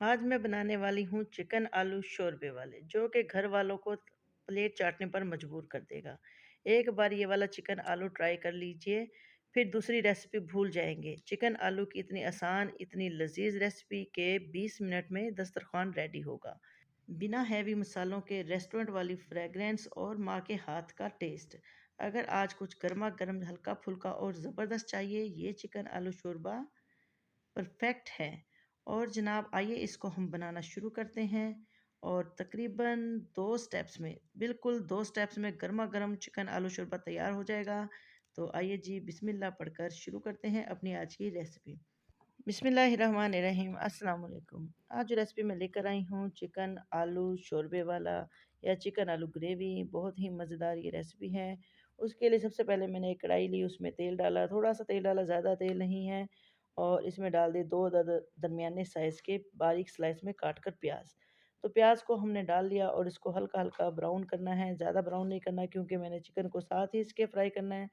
आज मैं बनाने वाली हूँ चिकन आलू शोरबे वाले, जो कि घर वालों को प्लेट चाटने पर मजबूर कर देगा। एक बार ये वाला चिकन आलू ट्राई कर लीजिए, फिर दूसरी रेसिपी भूल जाएंगे। चिकन आलू की इतनी आसान, इतनी लजीज रेसिपी के 20 मिनट में दस्तरखान रेडी होगा। बिना हैवी मसालों के रेस्टोरेंट वाली फ्रेगरेंस और माँ के हाथ का टेस्ट। अगर आज कुछ गर्मा गर्म हल्का फुल्का और ज़बरदस्त चाहिए, ये चिकन आलू शोरबा परफेक्ट है। और जनाब आइए इसको हम बनाना शुरू करते हैं। और तकरीबन 2 स्टेप्स में, बिल्कुल 2 स्टेप्स में गर्मा गर्म चिकन आलू शोरबा तैयार हो जाएगा। तो आइए जी बिस्मिल्लाह पढ़कर शुरू करते हैं अपनी आज की रेसिपी। बिस्मिल्लाहिर्रहमानिर्रहीम, अस्सलाम वालेकुम। आज जो रेसिपी मैं लेकर आई हूँ चिकन आलू शोरबे वाला या चिकन आलू ग्रेवी, बहुत ही मज़ेदार ये रेसिपी है। उसके लिए सबसे पहले मैंने एक कढ़ाई ली, उसमें तेल डाला, थोड़ा सा तेल डाला, ज़्यादा तेल नहीं है। और इसमें डाल दिए दो दरमियाने साइज़ के बारीक स्लाइस में काट कर प्याज। तो प्याज को हमने डाल लिया और इसको हल्का हल्का ब्राउन करना है, ज़्यादा ब्राउन नहीं करना क्योंकि मैंने चिकन को साथ ही इसके फ्राई करना है।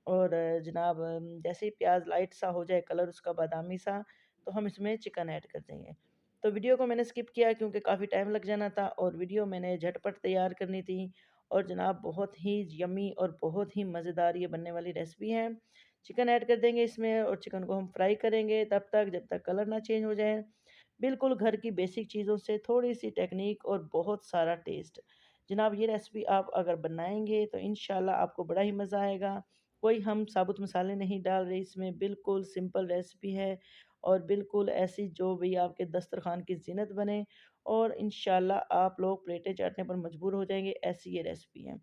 और जनाब जैसे ही प्याज लाइट सा हो जाए कलर उसका बादामी सा, तो हम इसमें चिकन ऐड कर देंगे। तो वीडियो को मैंने स्किप किया क्योंकि काफ़ी टाइम लग जाना था और वीडियो मैंने झटपट तैयार करनी थी। और जनाब बहुत ही यम्मी और बहुत ही मज़ेदार ये बनने वाली रेसिपी है। चिकन ऐड कर देंगे इसमें और चिकन को हम फ्राई करेंगे तब तक जब तक कलर ना चेंज हो जाए। बिल्कुल घर की बेसिक चीज़ों से थोड़ी-सी टेक्नीक और बहुत सारा टेस्ट। जनाब ये रेसिपी आप अगर बनाएँगे तो इंशाल्लाह आपको बड़ा ही मज़ा आएगा। कोई हम साबुत मसाले नहीं डाल रहे इसमें, बिल्कुल सिंपल रेसिपी है। और बिल्कुल ऐसी जो भी आपके दस्तरखान की ज़ीनत बने और इंशाल्लाह आप लोग प्लेटें चाटने पर मजबूर हो जाएँगे, ऐसी ये रेसिपी है।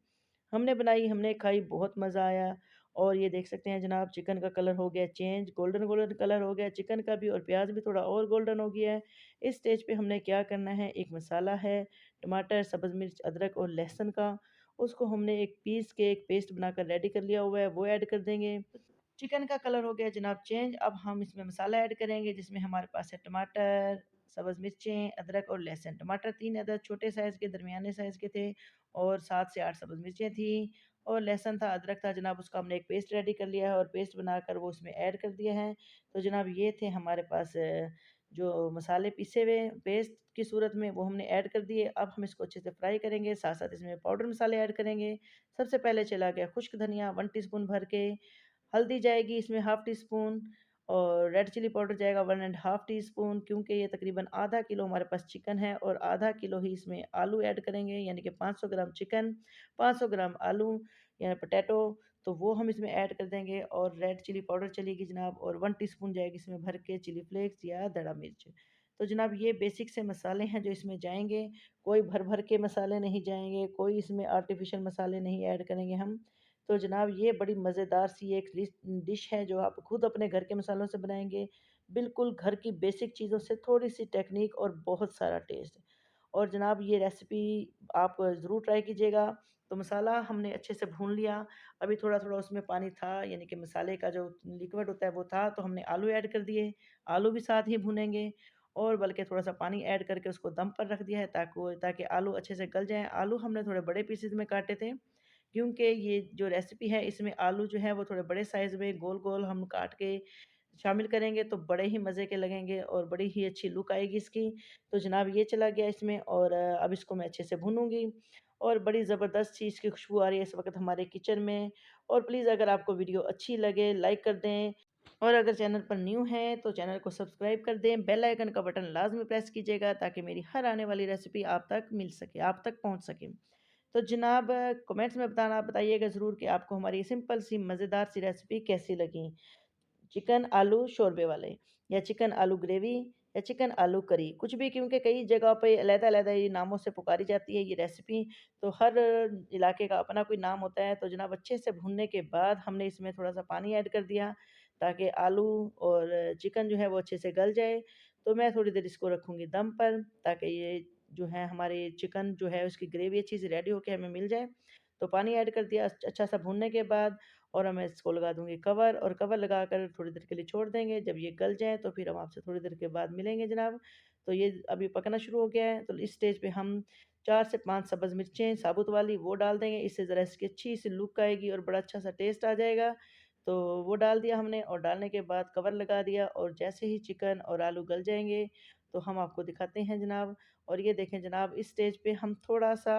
हमने बनाई, हमने खाई, बहुत मज़ा आया। और ये देख सकते हैं जनाब चिकन का कलर हो गया चेंज, गोल्डन गोल्डन कलर हो गया चिकन का भी और प्याज भी थोड़ा और गोल्डन हो गया है। इस स्टेज पे हमने क्या करना है, एक मसाला है टमाटर, सब्ज़ मिर्च, अदरक और लहसुन का, उसको हमने एक पीस के एक पेस्ट बनाकर रेडी कर लिया हुआ है, वो ऐड कर देंगे। चिकन का कलर हो गया जनाब चेंज। अब हम इसमें मसाला ऐड करेंगे जिसमें हमारे पास है टमाटर, सब्ज़ मिर्चें, अदरक और लहसुन। टमाटर 3 अदद छोटे साइज़ के, दरमियाने साइज़ के थे। और 7 से 8 सब्ज़ मिर्चें थी और लहसुन था, अदरक था जनाब, उसका हमने एक पेस्ट रेडी कर लिया है और पेस्ट बनाकर वो उसमें ऐड कर दिया है। तो जनाब ये थे हमारे पास जो मसाले पीसे हुए पेस्ट की सूरत में, वो हमने ऐड कर दिए। अब हम इसको अच्छे से फ्राई करेंगे, साथ-साथ इसमें पाउडर मसाले ऐड करेंगे। सबसे पहले चला गया खुश्क धनिया 1 टीस्पून भर के, हल्दी जाएगी इसमें हाफ़ टी स्पून और रेड चिली पाउडर जाएगा 1 एंड हाफ़ टी स्पून, क्योंकि ये तकरीबन आधा किलो हमारे पास चिकन है और आधा किलो ही इसमें आलू ऐड करेंगे, यानी कि 500 ग्राम चिकन, 500 ग्राम आलू यानी पोटैटो, तो वो हम इसमें ऐड कर देंगे। और रेड चिली पाउडर चलेगी जनाब और 1 टीस्पून जाएगी इसमें भर के चिली फ्लेक्स या दड़ा मिर्च। तो जनाब ये बेसिक से मसाले हैं जो इसमें जाएँगे, कोई भर-भर के मसाले नहीं जाएँगे, कोई इसमें आर्टिफ़िशियल मसाले नहीं ऐड करेंगे हम। तो जनाब ये बड़ी मज़ेदार सी एक डिश है जो आप खुद अपने घर के मसालों से बनाएँगे। बिल्कुल घर की बेसिक चीज़ों से थोड़ी-सी टेक्नीक और बहुत सारा टेस्ट। और जनाब ये रेसिपी आप ज़रूर ट्राई कीजिएगा। तो मसाला हमने अच्छे से भून लिया, अभी थोड़ा-थोड़ा उसमें पानी था, यानी कि मसाले का जो लिक्विड होता है वो था, तो हमने आलू ऐड कर दिए। आलू भी साथ ही भूनेंगे और बल्कि थोड़ा-सा पानी ऐड करके उसको दम पर रख दिया है ताकि आलू अच्छे से गल जाएँ। आलू हमने थोड़े बड़े पीसेज़ में काटे थे, क्योंकि ये जो रेसिपी है इसमें आलू जो है वो थोड़े बड़े साइज़ में गोल-गोल हम काट के शामिल करेंगे तो बड़े ही मज़े के लगेंगे और बड़ी ही अच्छी लुक आएगी इसकी। तो जनाब ये चला गया इसमें और अब इसको मैं अच्छे से भूनूँगी और बड़ी ज़बरदस्त सी इसकी खुशबू आ रही है इस वक़्त हमारे किचन में। और प्लीज़ अगर आपको वीडियो अच्छी लगे लाइक कर दें और अगर चैनल पर न्यू हैं तो चैनल को सब्सक्राइब कर दें। बेल आइकन का बटन लाज़मी प्रेस कीजिएगा ताकि मेरी हर आने वाली रेसिपी आप तक मिल सके, आप तक पहुँच सके। तो जनाब कमेंट्स में बताइएगा ज़रूर कि आपको हमारी सिंपल सी मज़ेदार सी रेसिपी कैसी लगी। चिकन आलू शोरबे वाले या चिकन आलू ग्रेवी या चिकन आलू करी, कुछ भी, क्योंकि कई जगह पे अलग-अलग ये नामों से पुकारी जाती है ये रेसिपी। तो हर इलाके का अपना कोई नाम होता है। तो जनाब अच्छे से भूनने के बाद हमने इसमें थोड़ा-सा पानी ऐड कर दिया ताकि आलू और चिकन जो है वो अच्छे से गल जाए। तो मैं थोड़ी देर इसको रखूँगी दम पर ताकि ये जो है हमारे चिकन जो है उसकी ग्रेवी अच्छी से रेडी होके हमें मिल जाए। तो पानी ऐड कर दिया अच्छा-सा भूनने के बाद और मैं इसको लगा दूँगी कवर और कवर लगाकर थोड़ी देर के लिए छोड़ देंगे। जब ये गल जाएँ तो फिर हम आपसे थोड़ी देर के बाद मिलेंगे जनाब। तो ये अभी पकना शुरू हो गया है, तो इस स्टेज पे हम 4 से 5 सब्ज़ मिर्चें साबुत वाली वो डाल देंगे। इससे ज़रा इसकी अच्छी-सी लुक आएगी और बड़ा अच्छा-सा टेस्ट आ जाएगा। तो वो डाल दिया हमने और डालने के बाद कवर लगा दिया और जैसे ही चिकन और आलू गल जाएँगे तो हम आपको दिखाते हैं जनाब। और ये देखें जनाब, इस स्टेज पे हम थोड़ा-सा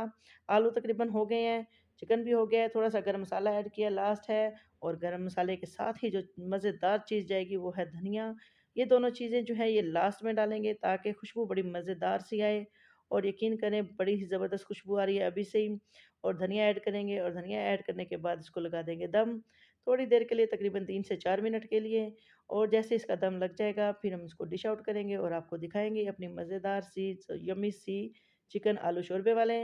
आलू तकरीबन हो गए हैं, चिकन भी हो गया है, थोड़ा-सा गरम मसाला ऐड किया लास्ट है और गरम मसाले के साथ ही जो मज़ेदार चीज़ जाएगी वो है धनिया। ये दोनों चीज़ें जो है ये लास्ट में डालेंगे ताकि खुशबू बड़ी मज़ेदार सी आए और यकीन करें बड़ी ही ज़बरदस्त खुशबू आ रही है अभी से ही। और धनिया ऐड करेंगे और धनिया ऐड करने के बाद इसको लगा देंगे दम, थोड़ी देर के लिए तकरीबन 3 से 4 मिनट के लिए। और जैसे इसका दम लग जाएगा फिर हम इसको डिश आउट करेंगे और आपको दिखाएँगे अपनी मज़ेदार सी यम्मी सी चिकन आलू शोरबे वाले।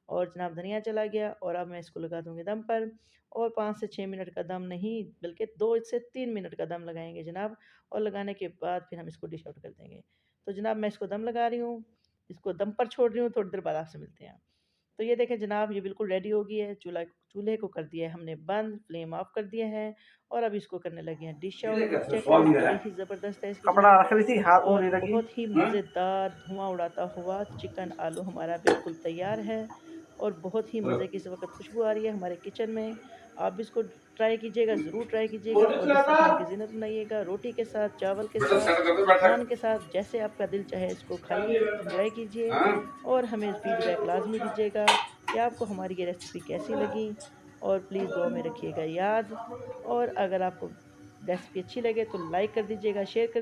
और जनाब धनिया चला गया और अब मैं इसको लगा दूँगी दम पर और 5 से 6 मिनट का दम नहीं बल्कि 2 से 3 मिनट का दम लगाएँगे जनाब। और लगाने के बाद फिर हम इसको डिश आउट कर देंगे। तो जनाब मैं इसको दम लगा रही हूँ, इसको दम पर छोड़ रही हूँ, थोड़ी देर बाद आपसे मिलते हैं। तो ये देखें जनाब, ये बिल्कुल रेडी हो गई है। चूल्हे को कर दिया है हमने बंद, फ्लेम ऑफ कर दिया है और अब इसको करने लगे हैं डिश आउट। चेक करें बड़ी ही ज़बरदस्त है इसकी कपड़ा स्मेल रख रही थी, हाथ मुँह और नहीं लगी। बहुत ही मज़ेदार धुआँ उड़ाता हुआ चिकन आलू हमारा बिल्कुल तैयार है और बहुत ही मज़े की इस वक़्त खुशबू आ रही है हमारे किचन में। आप भी इसको ट्राई कीजिएगा, ज़रूर ट्राई कीजिएगा और दस्तरख़्वान की ज़ीनत बनाइएगा। रोटी के साथ, चावल के साथ, नान के साथ, जैसे आपका दिल चाहे इसको खाइए, एन्जॉय कीजिए और हमें फ़ीडबैक लाज़मी दीजिएगा कि आपको हमारी ये रेसिपी कैसी लगी। और प्लीज़ दुआ में रखिएगा याद। और अगर आपको रेसिपी अच्छी लगे तो लाइक कर दीजिएगा, शेयर कर